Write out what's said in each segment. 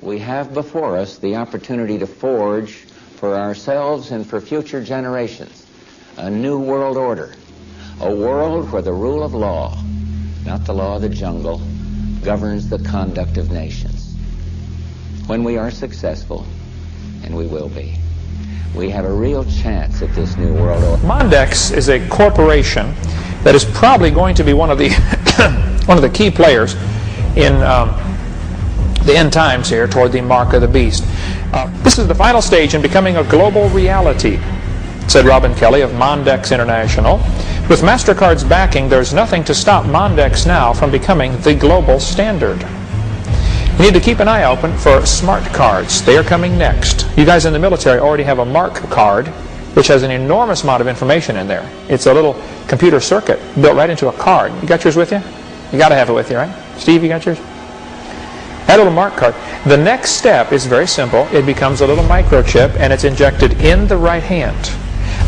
we have before us the opportunity to forge for ourselves and for future generations a new world order, a world where the rule of law, not the law of the jungle, governs the conduct of nations. When we are successful, and we will be, we have a real chance at this new world order. Mondex is a corporation that is probably going to be one of the one of the key players in the end times here toward the mark of the beast. This is the final stage in becoming a global reality, said Robin Kelly of Mondex International. With MasterCard's backing, there's nothing to stop Mondex now from becoming the global standard. You need to keep an eye open for smart cards. They are coming next. You guys in the military already have a mark card, which has an enormous amount of information in there. It's a little computer circuit built right into a card. You got yours with you? You got to have it with you, right? Steve, you got yours? That little mark card. The next step is very simple. It becomes a little microchip, and it's injected in the right hand.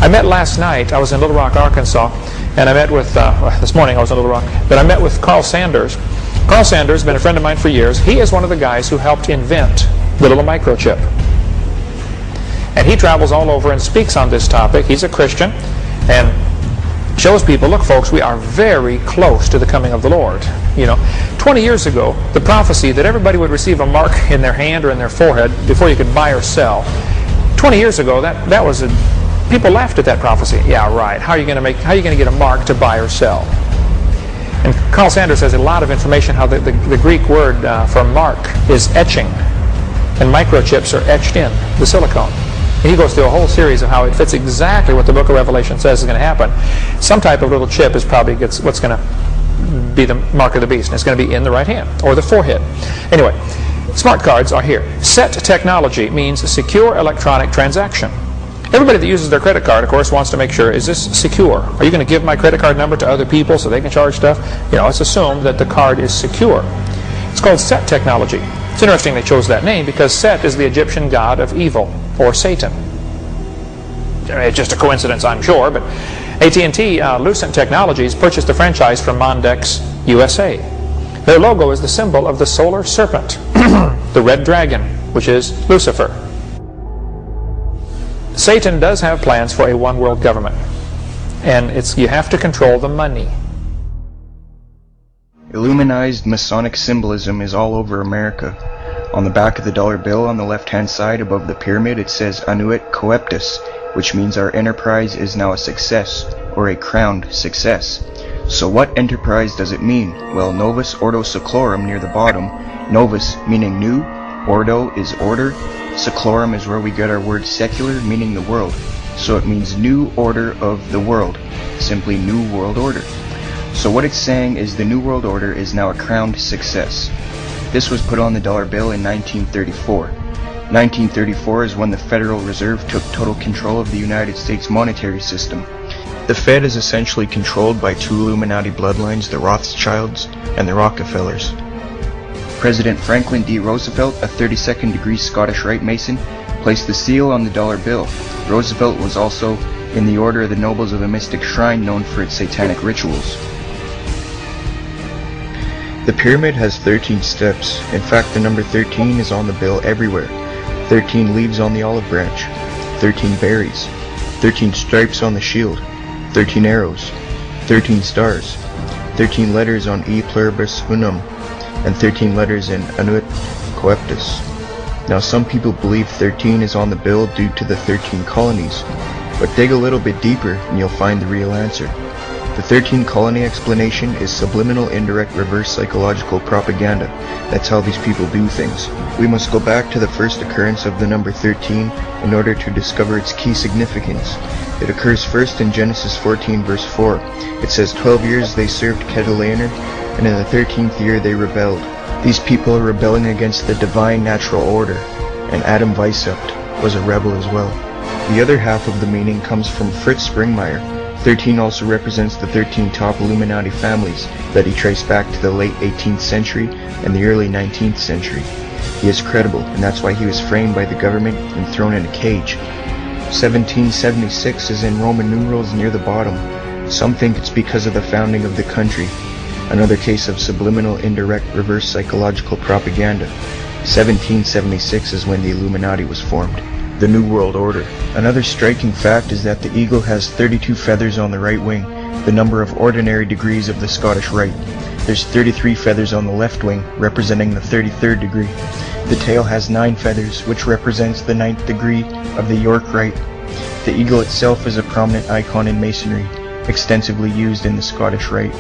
I met last night, I was in Little Rock, Arkansas, and I met with, this morning I was in Little Rock, but I met with Carl Sanders. Carl Sanders has been a friend of mine for years. He is one of the guys who helped invent the little microchip. And he travels all over and speaks on this topic. He's a Christian and shows people, look folks, we are very close to the coming of the Lord. You know, 20 years ago, the prophecy that everybody would receive a mark in their hand or in their forehead before you could buy or sell, 20 years ago, that was people laughed at that prophecy. Yeah, right. How are you going to get a mark to buy or sell? And Carl Sanders has a lot of information how the Greek word for mark is etching, and microchips are etched in the silicone. And he goes through a whole series of how it fits exactly what the book of Revelation says is going to happen. Some type of little chip is probably what's going to be the mark of the beast, and it's going to be in the right hand or the forehead. Anyway, smart cards are here. SET technology means secure electronic transaction. Everybody that uses their credit card, of course, wants to make sure, is this secure? Are you going to give my credit card number to other people so they can charge stuff? You know, it's assumed that the card is secure. It's called SET technology. It's interesting they chose that name because Set is the Egyptian god of evil, or Satan. It's just a coincidence, I'm sure, but AT&T Lucent Technologies purchased the franchise from Mondex USA. Their logo is the symbol of the solar serpent, the red dragon, which is Lucifer. Satan does have plans for a one-world government, and you have to control the money. Illuminized Masonic symbolism is all over America. On the back of the dollar bill on the left-hand side above the pyramid it says Annuit Coeptus, which means our enterprise is now a success, or a crowned success. So what enterprise does it mean? Well, Novus Ordo Seclorum near the bottom, Novus meaning new, Ordo is order, Seclorum is where we get our word secular, meaning the world. So it means new order of the world, simply new world order. So what it's saying is the New World Order is now a crowned success. This was put on the dollar bill in 1934. 1934 is when the Federal Reserve took total control of the United States monetary system. The Fed is essentially controlled by two Illuminati bloodlines, the Rothschilds and the Rockefellers. President Franklin D. Roosevelt, a 32nd degree Scottish Rite Mason, placed the seal on the dollar bill. Roosevelt was also in the Order of the Nobles of a mystic shrine known for its satanic rituals. The pyramid has 13 steps. In fact, the number 13 is on the bill everywhere. 13 leaves on the olive branch, 13 berries, 13 stripes on the shield, 13 arrows, 13 stars, 13 letters on E pluribus unum, and 13 letters in Annuit Coeptus. Now some people believe 13 is on the bill due to the 13 colonies, but dig a little bit deeper and you'll find the real answer. The 13 colony explanation is subliminal, indirect, reverse psychological propaganda. That's how these people do things. We must go back to the first occurrence of the number 13 in order to discover its key significance. It occurs first in Genesis 14 verse 4. It says, 12 years they served Kedorlaomer, and in the 13th year they rebelled. These people are rebelling against the divine natural order, and Adam Weishaupt was a rebel as well. The other half of the meaning comes from Fritz Springmeier. 13 also represents the 13 top Illuminati families that he traced back to the late 18th century and the early 19th century. He is credible, and that's why he was framed by the government and thrown in a cage. 1776 is in Roman numerals near the bottom. Some think it's because of the founding of the country. Another case of subliminal, indirect, reverse psychological propaganda. 1776 is when the Illuminati was formed, the New World Order. Another striking fact is that the eagle has 32 feathers on the right wing, the number of ordinary degrees of the Scottish Rite. There's 33 feathers on the left wing, representing the 33rd degree. The tail has 9 feathers, which represents the 9th degree of the York Rite. The eagle itself is a prominent icon in Masonry, extensively used in the Scottish Rite.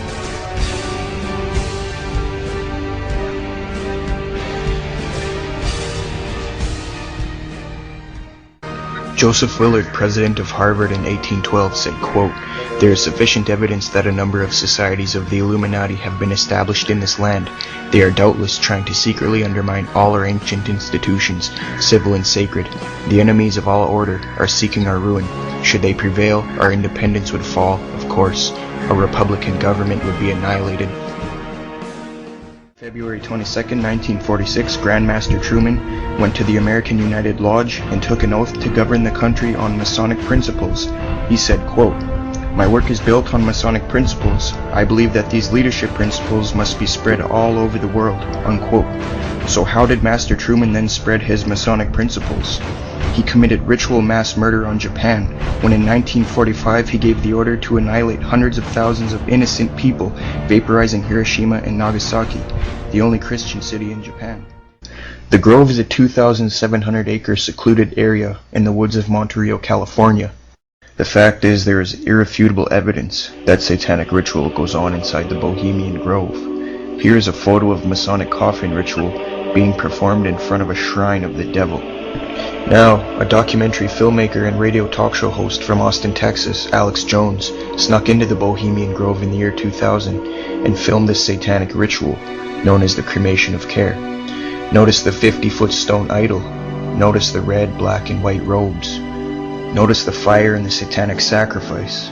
Joseph Willard, president of Harvard in 1812, said, quote, "There is sufficient evidence that a number of societies of the Illuminati have been established in this land. They are doubtless trying to secretly undermine all our ancient institutions, civil and sacred. The enemies of all order are seeking our ruin. Should they prevail, our independence would fall, of course. A republican government would be annihilated." February 22, 1946, Grand Master Truman went to the American United Lodge and took an oath to govern the country on Masonic principles. He said, quote, "My work is built on Masonic principles. I believe that these leadership principles must be spread all over the world," unquote. So how did Master Truman then spread his Masonic principles? He committed ritual mass murder on Japan when in 1945 he gave the order to annihilate hundreds of thousands of innocent people, vaporizing Hiroshima and Nagasaki, the only Christian city in Japan. The Grove is a 2,700-acre secluded area in the woods of Monterey, California. The fact is, there is irrefutable evidence that satanic ritual goes on inside the Bohemian Grove. Here is a photo of Masonic coffin ritual being performed in front of a shrine of the devil. Now, a documentary filmmaker and radio talk show host from Austin, Texas, Alex Jones, snuck into the Bohemian Grove in the year 2000 and filmed this satanic ritual, known as the cremation of care. Notice the 50-foot stone idol. Notice the red, black, and white robes. Notice the fire and the satanic sacrifice.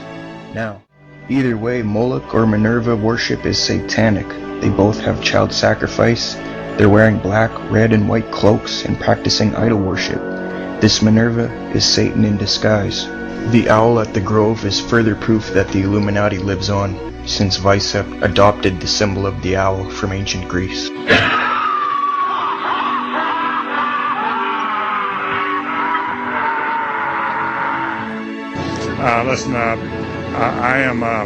Now, either way, Moloch or Minerva worship is satanic. They both have child sacrifice. They're wearing black, red, and white cloaks and practicing idol worship. This Minerva is Satan in disguise. The owl at the Grove is further proof that the Illuminati lives on, since Vicep adopted the symbol of the owl from ancient Greece. Listen, I am a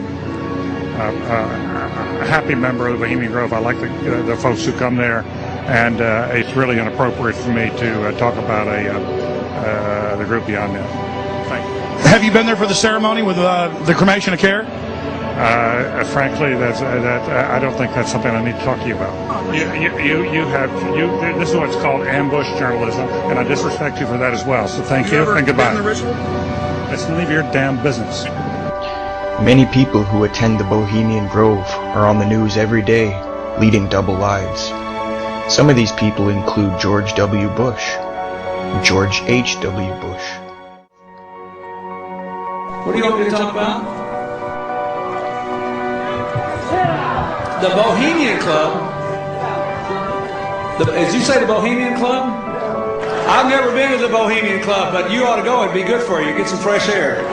happy member of the Bohemian Grove. I like the folks who come there, and it's really inappropriate for me to talk about the group beyond that. Thank you. Have you been there for the ceremony with the cremation of care? Frankly, I don't think that's something I need to talk to you about. This is what's called ambush journalism, and I disrespect you for that as well. So thank you and goodbye. It's none of your damn business. Many people who attend the Bohemian Grove are on the news every day, leading double lives. Some of these people include George W. Bush, George H.W. Bush. What do you want me to talk about? The Bohemian Club. As you say, the Bohemian Club? I've never been to the Bohemian Club, but you ought to go. It'd be good for you. Get some fresh air.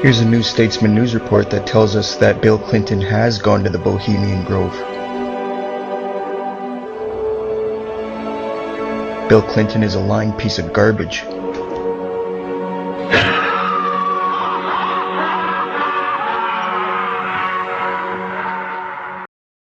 Here's a New Statesman news report that tells us that Bill Clinton has gone to the Bohemian Grove. Bill Clinton is a lying piece of garbage.